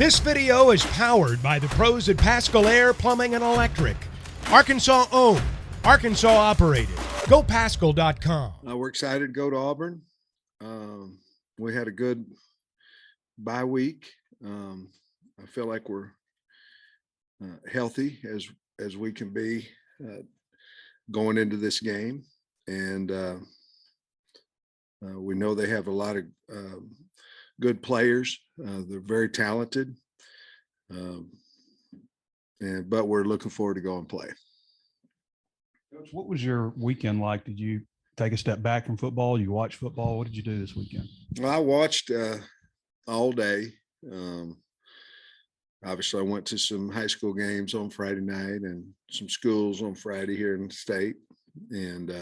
This video is powered by the pros at Pascal Air Plumbing and Electric. Arkansas owned, Arkansas operated. GoPascal.com. We're excited to go to Auburn. We had a good bye week. I feel like we're healthy as we can be going into this game. And we know they have a lot of good players. They're very talented. But we're looking forward to go and play. Coach, what was your weekend like? Did you take a step back from football? You watch football? What did you do this weekend? Well, I watched all day. Obviously, I went to some high school games on Friday night and some schools on Friday here in the state. And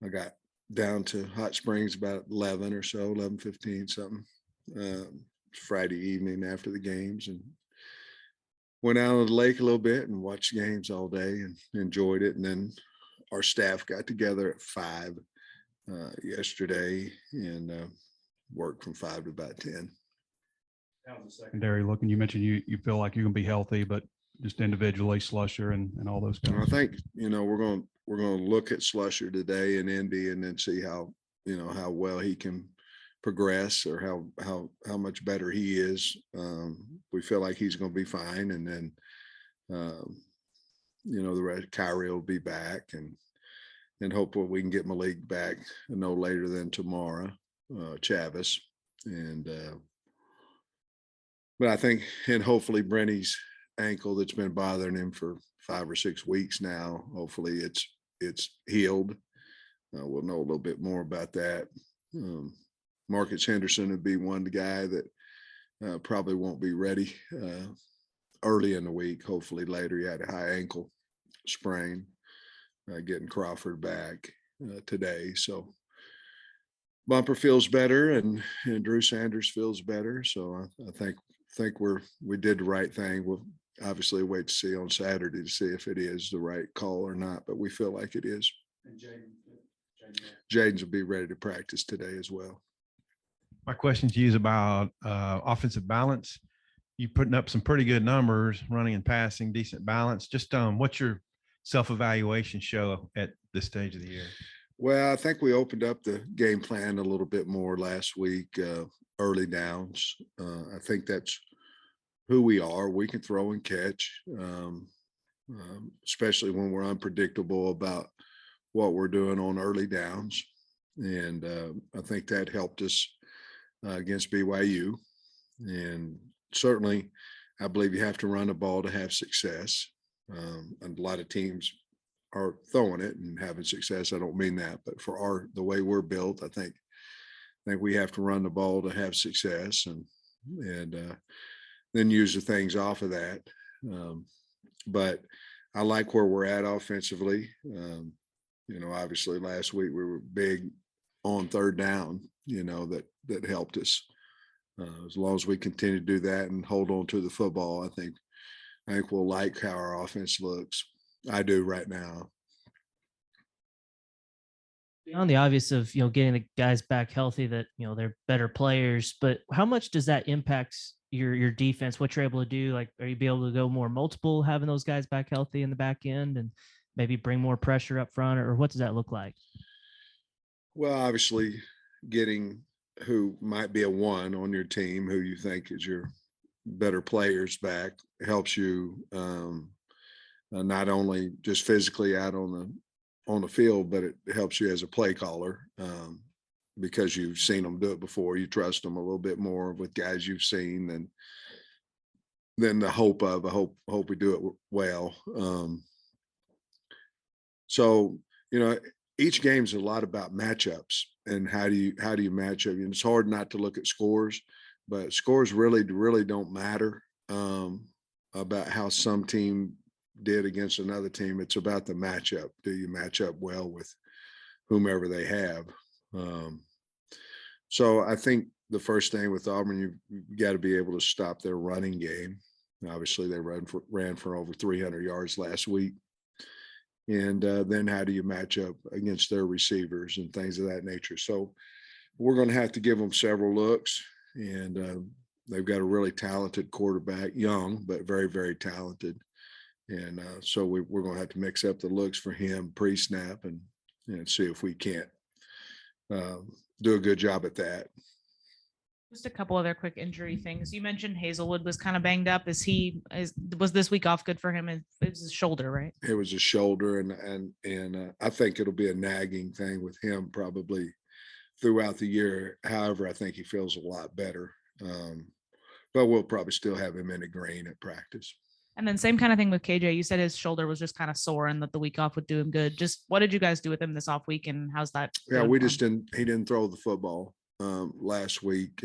I got down to Hot Springs about 11 or so, 11:15 something, Friday evening after the games, and went out on the lake a little bit and watched games all day and enjoyed it. And then our staff got together at 5 yesterday and worked from 5 to about 10. How's the secondary looking? You mentioned you feel like you're going to be healthy, but just individually, Slusher and all those guys. I think, we're going to look at Slusher today in Indy and then see how well he can progress or how much better he is. We feel like he's going to be fine. And then, the rest, Kyrie will be back and hopefully we can get Malik back no later than tomorrow, Chavis. And, but I think, and hopefully Brenny's ankle that's been bothering him for 5 or 6 weeks now, hopefully it's healed. We'll know a little bit more about that. Marcus Henderson would be one guy that probably won't be ready early in the week. Hopefully later. He had a high ankle sprain, getting Crawford back today. So Bumper feels better and Drew Sanders feels better. So I think we did the right thing. We'll obviously wait to see on Saturday to see if it is the right call or not, but we feel like it is. And Jaden's will be ready to practice today as well. My question to you is about offensive balance. You putting up some pretty good numbers, running and passing, decent balance. Just what's your self-evaluation show at this stage of the year? Well, I think we opened up the game plan a little bit more last week, early downs. I think that's who we are. We can throw and catch, especially when we're unpredictable about what we're doing on early downs. And I think that helped us against BYU. And certainly, I believe you have to run the ball to have success. And a lot of teams are throwing it and having success. I don't mean that, but for the way we're built, I think we have to run the ball to have success and then use the things off of that. But I like where we're at offensively. Obviously last week we were big on third down, that helped us. As long as we continue to do that and hold on to the football, I think we'll like how our offense looks. I do right now. Beyond the obvious of, getting the guys back healthy, that, they're better players, but how much does that impact your defense, what you're able to do? Like, are you be able to go more multiple, having those guys back healthy in the back end and maybe bring more pressure up front, or what does that look like? Well, obviously getting who might be a 1 on your team, who you think is your better players back, helps you not only just physically out on the field, but it helps you as a play caller because you've seen them do it before. You trust them a little bit more with guys you've seen than the hope we do it well. So each game's a lot about matchups and how do you match up. And it's hard not to look at scores, but scores really don't matter about how some team did against another team. It's about the matchup. Do you match up well with whomever they have? So I think the first thing with Auburn, you got to be able to stop their running game. Obviously, they ran for over 300 yards last week. And then how do you match up against their receivers and things of that nature? So we're going to have to give them several looks and they've got a really talented quarterback, young, but very, very talented. And so we're going to have to mix up the looks for him pre-snap and see if we can't do a good job at that. Just a couple other quick injury things. You mentioned Hazelwood was kind of banged up. Was this week off good for him? It was his shoulder, right? It was his shoulder, and I think it'll be a nagging thing with him probably throughout the year. However, I think he feels a lot better. But we'll probably still have him in the green at practice. And then same kind of thing with KJ. You said his shoulder was just kind of sore and that the week off would do him good. Just what did you guys do with him this off week, and how's that? Yeah, we just he didn't throw the football last week.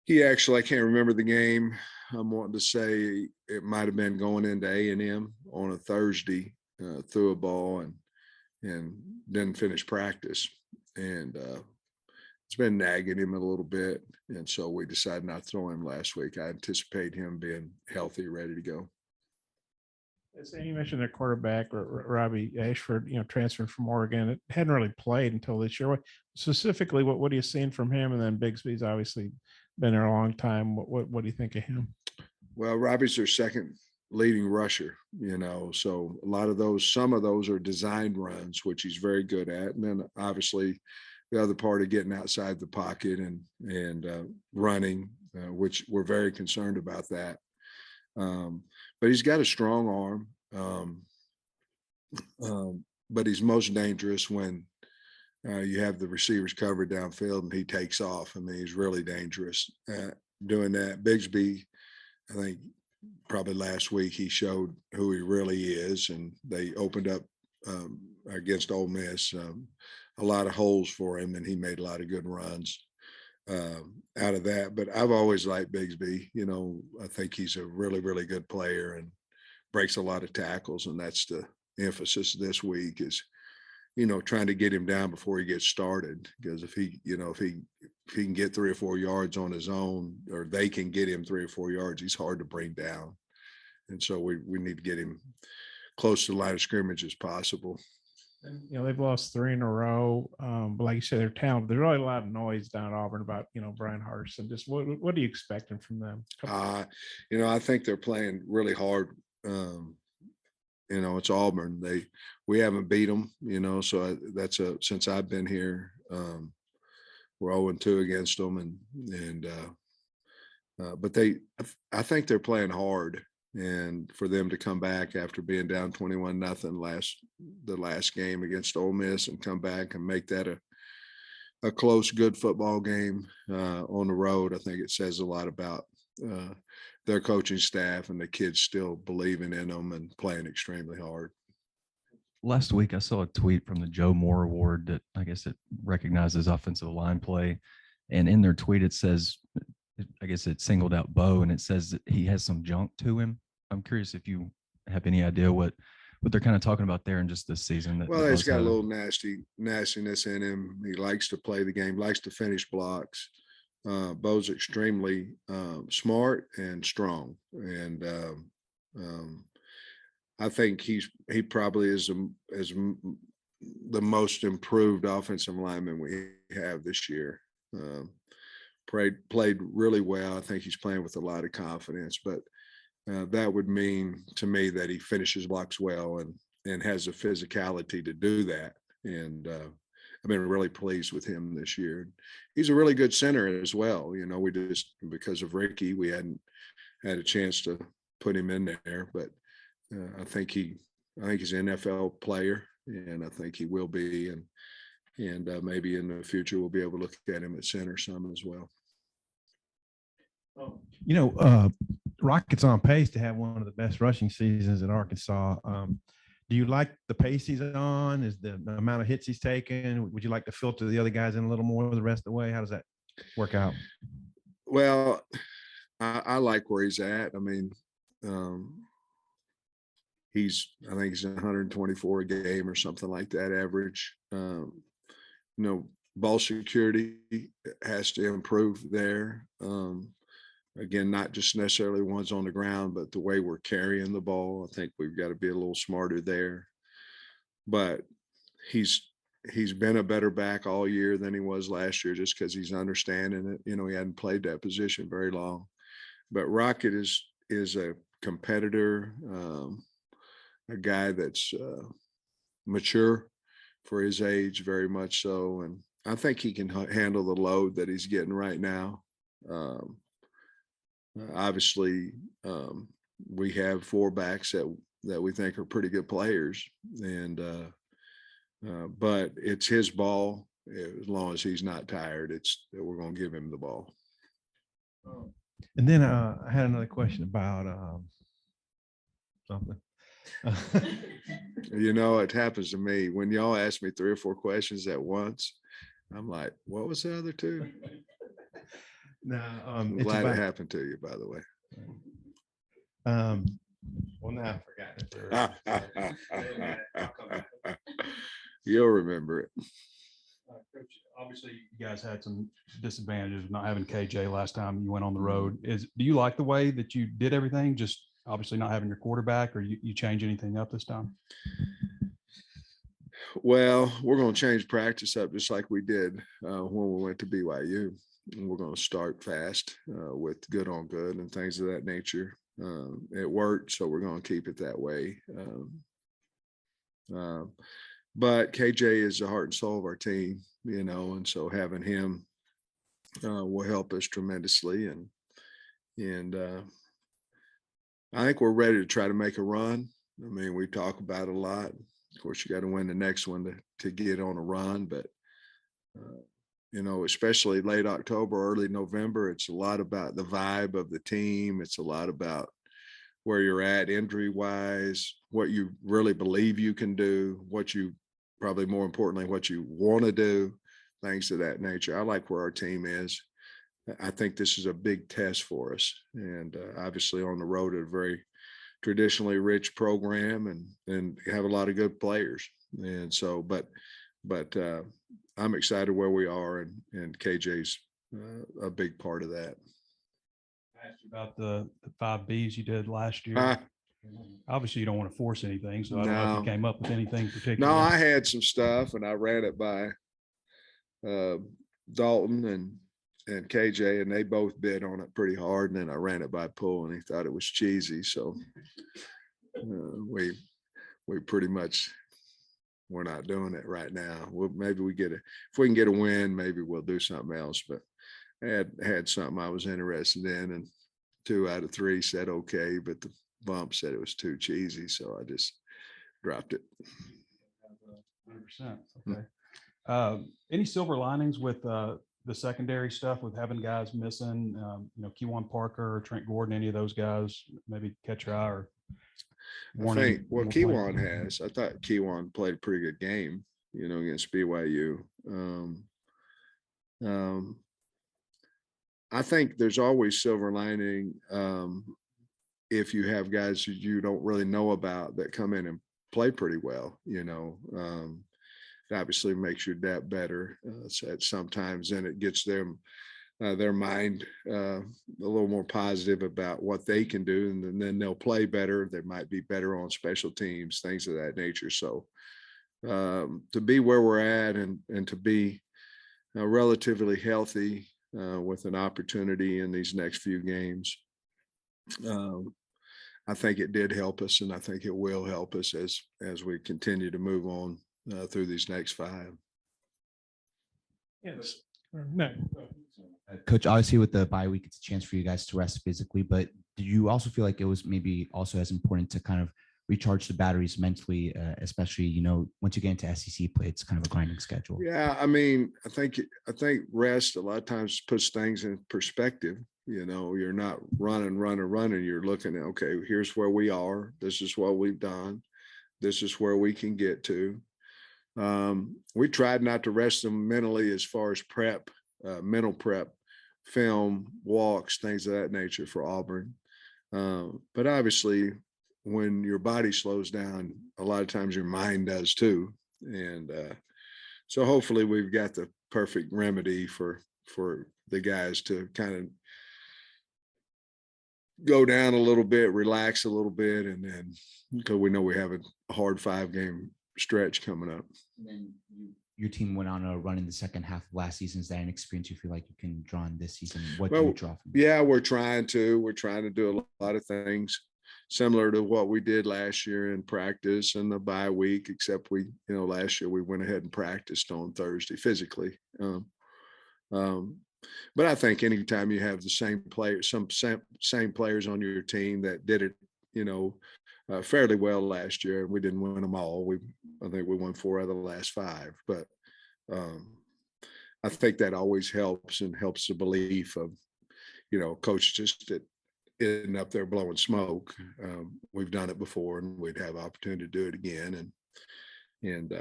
He actually, I can't remember the game. I'm wanting to say it might have been going into A&M on a Thursday, threw a ball and didn't finish practice. And it's been nagging him a little bit. And so we decided not to throw him last week. I anticipate him being healthy, ready to go. So you mentioned their quarterback, Robbie Ashford, transferred from Oregon. It hadn't really played until this year. Specifically, what are you seeing from him? And then Bigsby's obviously been there a long time. What do you think of him? Well, Robbie's their second leading rusher, so some of those are designed runs, which he's very good at. And then obviously the other part of getting outside the pocket and running, which we're very concerned about that. But he's got a strong arm. But he's most dangerous when you have the receivers covered downfield and he takes off. I mean, he's really dangerous at doing that. Bigsby, I think probably last week he showed who he really is, and they opened up against Ole Miss a lot of holes for him, and he made a lot of good runs out of that. But I've always liked Bigsby. I think he's a really, really good player and breaks a lot of tackles, and that's the emphasis this week is, trying to get him down before he gets started. Because if he can get 3 or 4 yards on his own, or they can get him 3 or 4 yards, he's hard to bring down. And so we need to get him close to the line of scrimmage as possible. They've lost 3 in a row. But like you said, they're talented. There's really a lot of noise down at Auburn about, Brian Harsin. Just what are you expecting from them? I think they're playing really hard. It's Auburn. We haven't beat them, so that's since I've been here, we're 0-2 against them. But I think they're playing hard. And for them to come back after being down 21-0 the last game against Ole Miss and come back and make that a close, good football game on the road, I think it says a lot about their coaching staff and the kids still believing in them and playing extremely hard. Last week, I saw a tweet from the Joe Moore Award that I guess it recognizes offensive line play. And in their tweet, it says, I guess it singled out Bo, and it says that he has some junk to him. I'm curious if you have any idea what they're kind of talking about there in just this season. Well, he's got a little nastiness in him. He likes to play the game, likes to finish blocks. Bo's extremely smart and strong. And I think he probably is the most improved offensive lineman we have this year. Played really well. I think he's playing with a lot of confidence, but that would mean to me that he finishes blocks well and has the physicality to do that. And I've been really pleased with him this year. He's a really good center as well. We just, because of Ricky, we hadn't had a chance to put him in there, but I think he's an NFL player, and I think he will be. And maybe in the future, we'll be able to look at him at center some as well. Rockets on pace to have one of the best rushing seasons in Arkansas. Do you like the pace he's on? Is the amount of hits he's taken? Would you like to filter the other guys in a little more the rest of the way? How does that work out? Well, I like where he's at. I mean, I think he's 124 a game or something like that average. Ball security has to improve there. Again, not just necessarily ones on the ground, but the way we're carrying the ball. I think we've got to be a little smarter there. But he's he's been a better back all year than he was last year, just because he's understanding it. You know, he hadn't played that position very long. But Rocket is a competitor, a guy that's mature for his age, very much so. And I think he can handle the load that he's getting right now. Obviously, we have 4 backs that we think are pretty good players, and but it's his ball. As long as he's not tired, we're going to give him the ball. And then I had another question about something. You know, it happens to me when y'all ask me 3 or 4 questions at once. I'm like, what was the other 2? No, I'm it's glad it about, happened to you, by the way. well, now I forgot. You'll remember it. Coach, obviously, you guys had some disadvantages of not having KJ last time you went on the road. Do you like the way that you did everything? Just obviously not having your quarterback, or you change anything up this time? Well, we're going to change practice up just like we did when we went to BYU. And we're going to start fast with good on good and things of that nature. It worked, so we're going to keep it that way. But KJ is the heart and soul of our team, you know, and so having him will help us tremendously. And I think we're ready to try to make a run. I mean, we talk about it a lot. Of course, you got to win the next one to get on a run, but you know, especially late October, early November, it's a lot about the vibe of the team. It's a lot about where you're at injury wise, what you really believe you can do, what you probably more importantly, what you want to do, things of that nature. I like where our team is. I think this is a big test for us. And obviously on the road, a very traditionally rich program and have a lot of good players. And so, but I'm excited where we are, and KJ's a big part of that. I asked you about the 5 Bs you did last year. Obviously, you don't want to force anything, so I don't know if you came up with anything particular. No, I had some stuff, and I ran it by Dalton and KJ, and they both bid on it pretty hard. And then I ran it by Poole, and he thought it was cheesy. So we pretty much. We're not doing it right now. Maybe if we can get a win, maybe we'll do something else. But I had something I was interested in, and 2 out of 3 said okay, but the bump said it was too cheesy, so I just dropped it. 100%. Okay. Any silver linings with the secondary stuff, with having guys missing? You know, Keywan Parker or Trent Gordon, any of those guys maybe catch your eye or? I think what Keywan has, I thought Keywan played a pretty good game, you know, against BYU. I think there's always silver lining if you have guys that you don't really know about that come in and play pretty well, you know. It obviously makes your depth better sometimes, and it gets them their mind a little more positive about what they can do, and then they'll play better. They might be better on special teams, things of that nature. So to be where we're at and to be relatively healthy with an opportunity in these next few games, I think it did help us, and I think it will help us as we continue to move on through these next 5. Yes. No. Coach, obviously with the bye week, it's a chance for you guys to rest physically, but do you also feel like it was maybe also as important to kind of recharge the batteries mentally, especially, you know, once you get into SEC play, it's kind of a grinding schedule? Yeah, I mean, I think rest a lot of times puts things in perspective. You know, you're not running. You're looking at, okay, here's where we are. This is what we've done. This is where we can get to. We tried not to rest them mentally as far as prep, mental prep, film, walks, things of that nature for Auburn. But obviously, when your body slows down, a lot of times your mind does too. And so hopefully we've got the perfect remedy for the guys to kind of go down a little bit, relax a little bit, and then because we know we have a hard 5-game stretch coming up. And then you your team went on a run in the second half of last season. Is that an experience you feel like you can draw on this season? What do Well, you draw from? yeah, we're trying to do a lot of things similar to what we did last year in practice and the bye week, except last year we went ahead and practiced on Thursday physically. But I think anytime you have the same players, same players on your team that did it, fairly well last year, and we didn't win them all. I think we won 4 out of the last 5, but I think that always helps and helps the belief of, coach just that isn't up there blowing smoke. We've done it before, and we'd have opportunity to do it again, and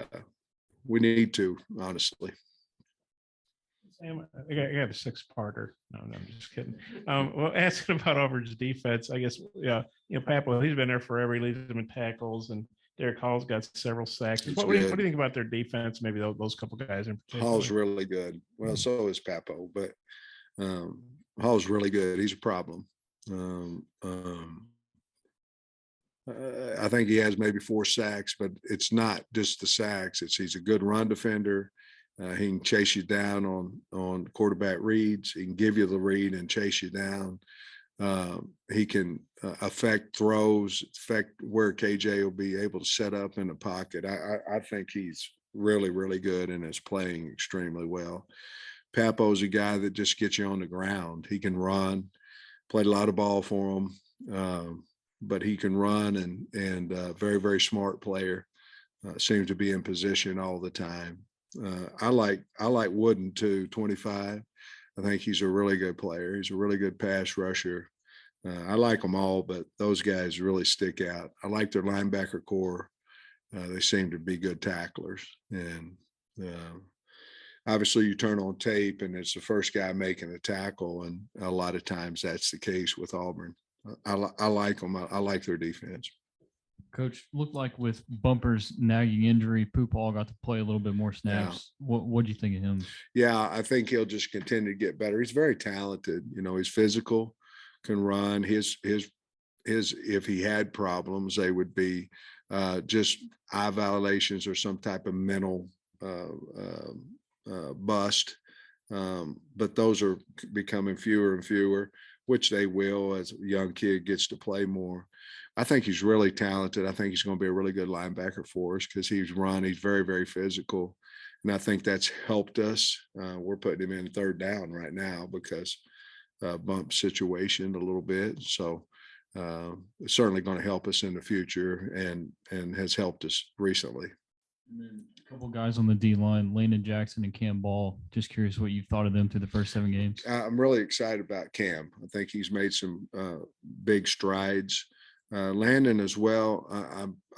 we need to, honestly. Sam, I got a 6-parter. No, I'm just kidding. Well, asking about Auburn's defense, I guess, Papo, he's been there forever. He leads them in tackles, and Derek Hall's got several sacks. What do you think about their defense? Maybe those couple guys in particular. Hall's really good. Well, so is Papo, but Hall's really good. He's a problem. I think he has maybe 4 sacks, but it's not just the sacks. He's a good run defender. He can chase you down on quarterback reads. He can give you the read and chase you down. He can affect throws, affect where KJ will be able to set up in the pocket. I think he's really, really good and is playing extremely well. Papo's a guy that just gets you on the ground. He can run, played a lot of ball for him, but he can run and very, very smart player. Seems to be in position all the time. I like Wooden too, 25. I think he's a really good player. He's a really good pass rusher. I like them all, but those guys really stick out. I like their linebacker core. They seem to be good tacklers. And obviously you turn on tape and it's the first guy making a tackle. And a lot of times that's the case with Auburn. I like them. I like their defense. Coach, looked like with Bumper's nagging injury, Poopaw got to play a little bit more snaps. Yeah. What do you think of him? Yeah, I think he'll just continue to get better. He's very talented. He's physical, can run. His if he had problems, they would be just eye violations or some type of mental bust. But those are becoming fewer and fewer, which they will as a young kid gets to play more. I think he's really talented. I think he's going to be a really good linebacker for us because he's very, very physical. And I think that's helped us. We're putting him in 3rd down right now because bump situation a little bit. So it's certainly going to help us in the future and has helped us recently. And then a couple guys on the D line, Landon Jackson and Cam Ball. Just curious what you thought of them through the first 7 games. I'm really excited about Cam. I think he's made some big strides. Landon as well.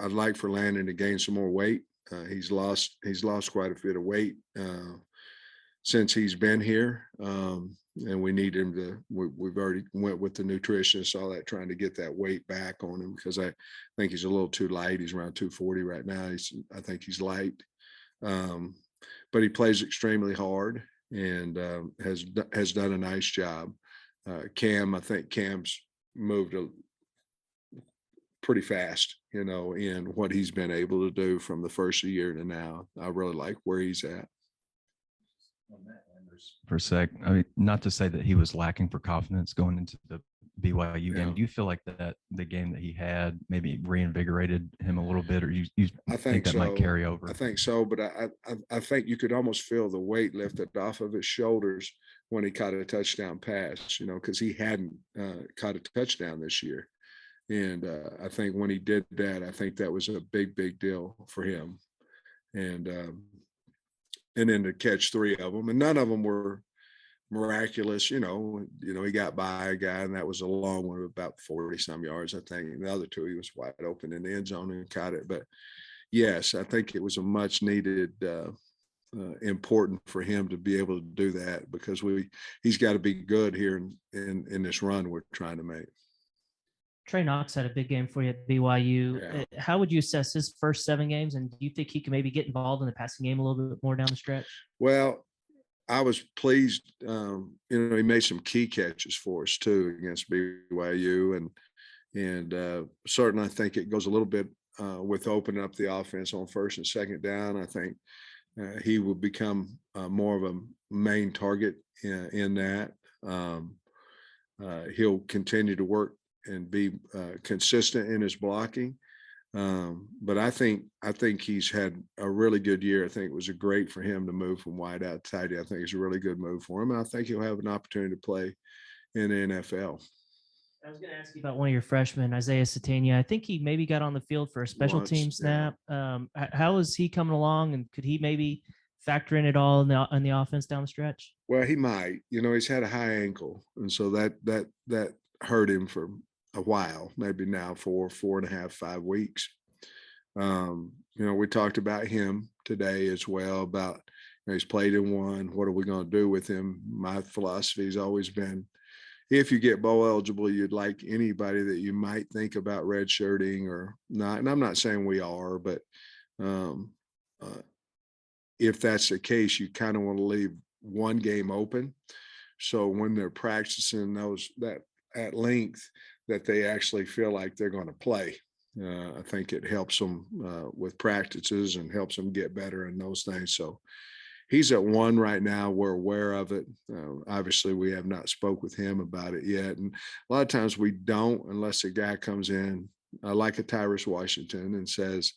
I'd like for Landon to gain some more weight. He's lost quite a bit of weight since he's been here, and we need him to. We've already went with the nutritionist, all that, trying to get that weight back on him because I think he's a little too light. He's around 240 right now. I think he's light, but he plays extremely hard and has done a nice job. Cam, I think Cam's moved pretty fast, in what he's been able to do from the first year to now. I really like where he's at. For a sec, I mean, not to say that he was lacking for confidence going into the BYU game. Do you feel like that the game that he had maybe reinvigorated him a little bit, or you I think that so. might carry over? I think so, but I think you could almost feel the weight lifted off of his shoulders when he caught a touchdown pass, because he hadn't caught a touchdown this year. And I think when he did that, I think that was a big, big deal for him. And then to catch 3 of them, and none of them were miraculous. He got by a guy, and that was a long one of about 40 some yards, I think. And the other 2, he was wide open in the end zone and caught it. But yes, I think it was a much needed, important for him to be able to do that because he's got to be good here in this run we're trying to make. Trey Knox had a big game for you at BYU. Yeah. How would you assess his first 7 games? And do you think he can maybe get involved in the passing game a little bit more down the stretch? Well, I was pleased. He made some key catches for us too against BYU, and certainly I think it goes a little bit with opening up the offense on 1st and 2nd down. I think he will become more of a main target in that. He'll continue to work and be consistent in his blocking. But I think he's had a really good year. I think it was great for him to move from wide out to tight end. I think it's a really good move for him. And I think he'll have an opportunity to play in the NFL. I was going to ask you about one of your freshmen, Isaiah Satania. I think he maybe got on the field for a special Once, team snap. How is he coming along, and could he maybe factor in at all in the offense down the stretch? Well, he might. He's had a high ankle, and so that hurt him for a while, maybe now for 4.5, 5 weeks. We talked about him today as well, about he's played in one. What are we going to do with him? My philosophy has always been, if you get bowl eligible, you'd like anybody that you might think about redshirting or not. And I'm not saying we are, but if that's the case, you kind of want to leave one game open. So when they're practicing that at length, that they actually feel like they're going to play. I think it helps them with practices and helps them get better in those things. So he's at one right now. We're aware of it. Obviously, we have not spoke with him about it yet. And a lot of times we don't, unless a guy comes in like a Tyrus Washington and says,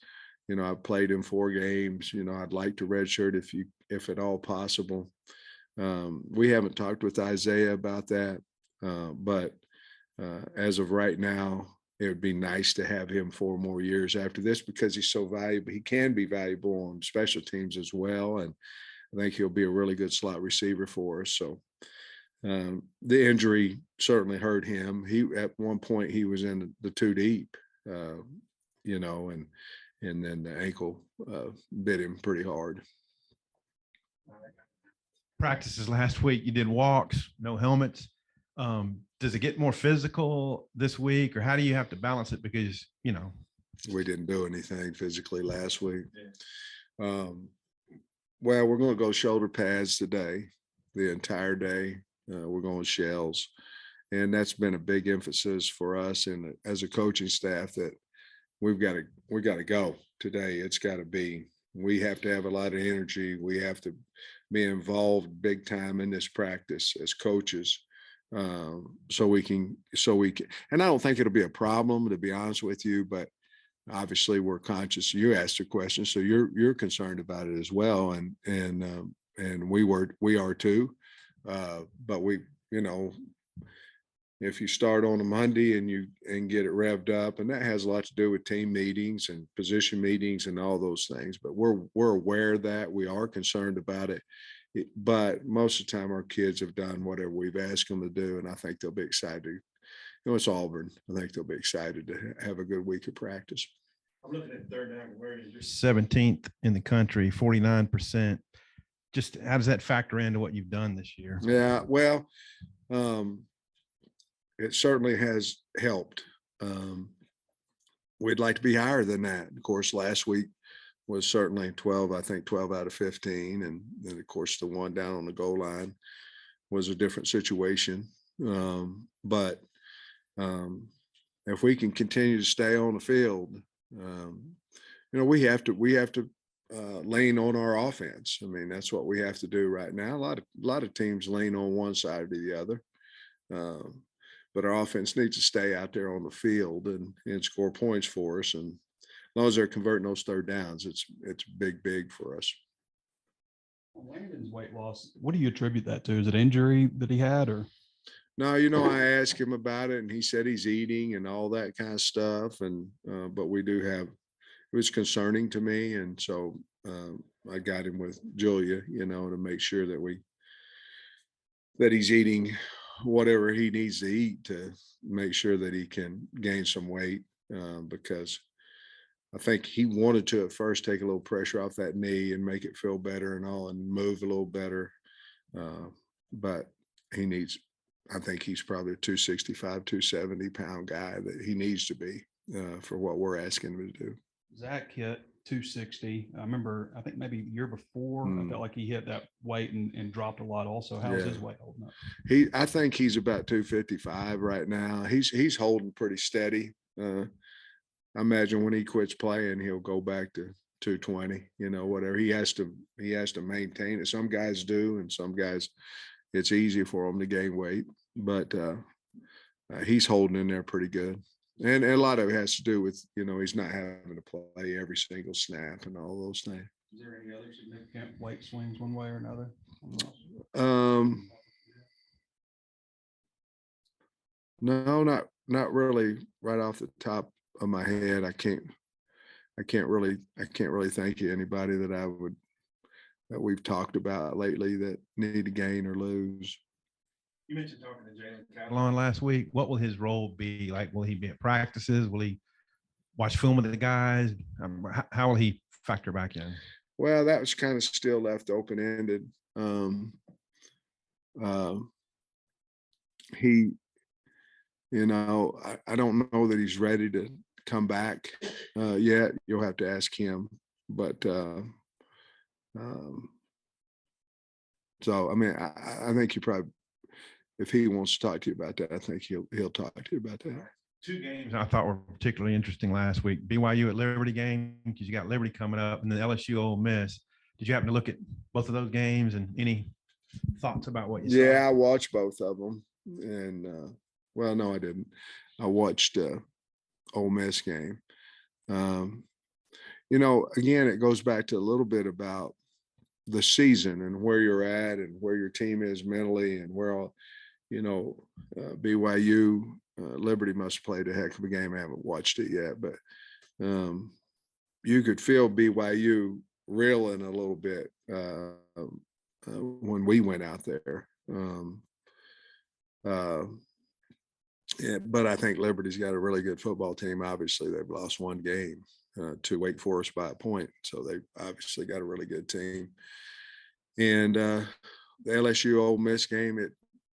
I've played in 4 games. I'd like to redshirt if at all possible. We haven't talked with Isaiah about that, but as of right now, it would be nice to have him 4 more years after this because he's so valuable. He can be valuable on special teams as well, and I think he'll be a really good slot receiver for us. So the injury certainly hurt him. At one point he was in the 2 deep, and then the ankle bit him pretty hard. Practices last week, you did walks, no helmets. Does it get more physical this week, or how do you have to balance it? Because, we didn't do anything physically last week. Well, we're going to go shoulder pads today, the entire day. We're going shells. And that's been a big emphasis for us and as a coaching staff that we got to go today. It's got to be, we have to have a lot of energy. We have to be involved big time in this practice as coaches. So we can, and I don't think it'll be a problem, to be honest with you, but obviously we're conscious. You asked a question, so you're concerned about it as well. And we are too. But we, if you start on a Monday and get it revved up, and that has a lot to do with team meetings and position meetings and all those things, but we're aware of that. We are concerned about it. But most of the time our kids have done whatever we've asked them to do, and I think they'll be excited. It's Auburn. I think they'll be excited to have a good week of practice. I'm looking at third down conversion. You're 17th in the country, 49%. Just how does that factor into what you've done this year? Yeah, well, it certainly has helped. We'd like to be higher than that. Of course, last week was certainly 12 out of 15. And then, of course, the one down on the goal line was a different situation. But if we can continue to stay on the field, we have to lean on our offense. I mean, that's what we have to do right now. A lot of teams lean on one side or the other. But our offense needs to stay out there on the field and score points for us. And as long as they're converting those third downs, it's big for us. Landon's weight loss, what do you attribute that to? Is it injury that he had, or? No, I asked him about it, and he said he's eating and all that kind of stuff. And but we do have, it was concerning to me, and so I got him with Julia, to make sure that he's eating whatever he needs to eat to make sure that he can gain some weight, because I think he wanted to at first take a little pressure off that knee and make it feel better and all and move a little better. But I think he's probably a 265, 270 pound guy that he needs to be for what we're asking him to do. Zach hit 260. I think maybe the year before, I felt like he hit that weight and dropped a lot also. How's his weight holding up? I think he's about 255 right now. He's holding pretty steady. I imagine when he quits playing, he'll go back to 220, whatever. He has to maintain it. Some guys do, and some guys it's easy for them to gain weight, but he's holding in there pretty good. And a lot of it has to do with, he's not having to play every single snap and all those things. Is there any other significant weight swings one way or another? No, not really right off the top of my head. I can't really think of anybody that we've talked about lately that need to gain or lose. You mentioned talking to Jalen Catalon last week. What will his role be? Like, will he be at practices? Will he watch film with the guys? How will he factor back in? Well, that was kind of still left open-ended. He, I don't know that he's ready to come back yet. You'll have to ask him. But so, I mean, I think you probably, if he wants to talk to you about that, I think he'll talk to you about that. 2 games I thought were particularly interesting last week. BYU at Liberty game, because you got Liberty coming up, and then LSU Ole Miss. Did you happen to look at both of those games and any thoughts about what you saw? Yeah, I watched both of them. And, well, no, I didn't. I watched Ole Miss game. Again, it goes back to a little bit about the season and where you're at and where your team is mentally and where all, BYU, Liberty must have played a heck of a game. I haven't watched it yet, but you could feel BYU reeling a little bit when we went out there. Yeah, but I think Liberty's got a really good football team. Obviously, they've lost 1 game to Wake Forest by a point, so they've obviously got a really good team. And the LSU Ole Miss game,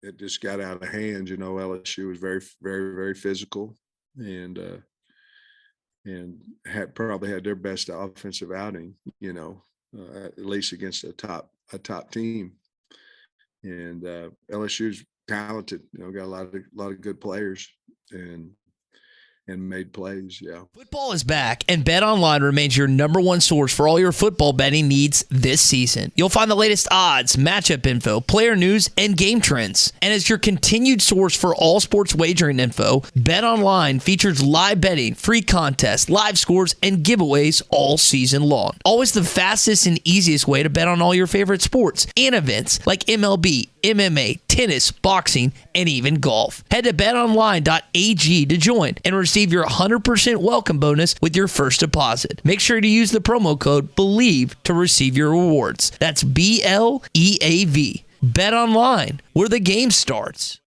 it just got out of hand. LSU was very, very, very physical, and probably had their best offensive outing. At least against a top team. And LSU's talented. Got a lot of good players and made plays. Yeah. Football is back, and BetOnline remains your #1 source for all your football betting needs this season. You'll find the latest odds, matchup info, player news, and game trends. And as your continued source for all sports wagering info, BetOnline features live betting, free contests, live scores, and giveaways all season long. Always the fastest and easiest way to bet on all your favorite sports and events like MLB, MMA, tennis, boxing, and even golf. Head to betonline.ag to join and receive your 100% welcome bonus with your first deposit. Make sure to use the promo code BELIEVE to receive your rewards. That's BLEAV. Bet online, where the game starts.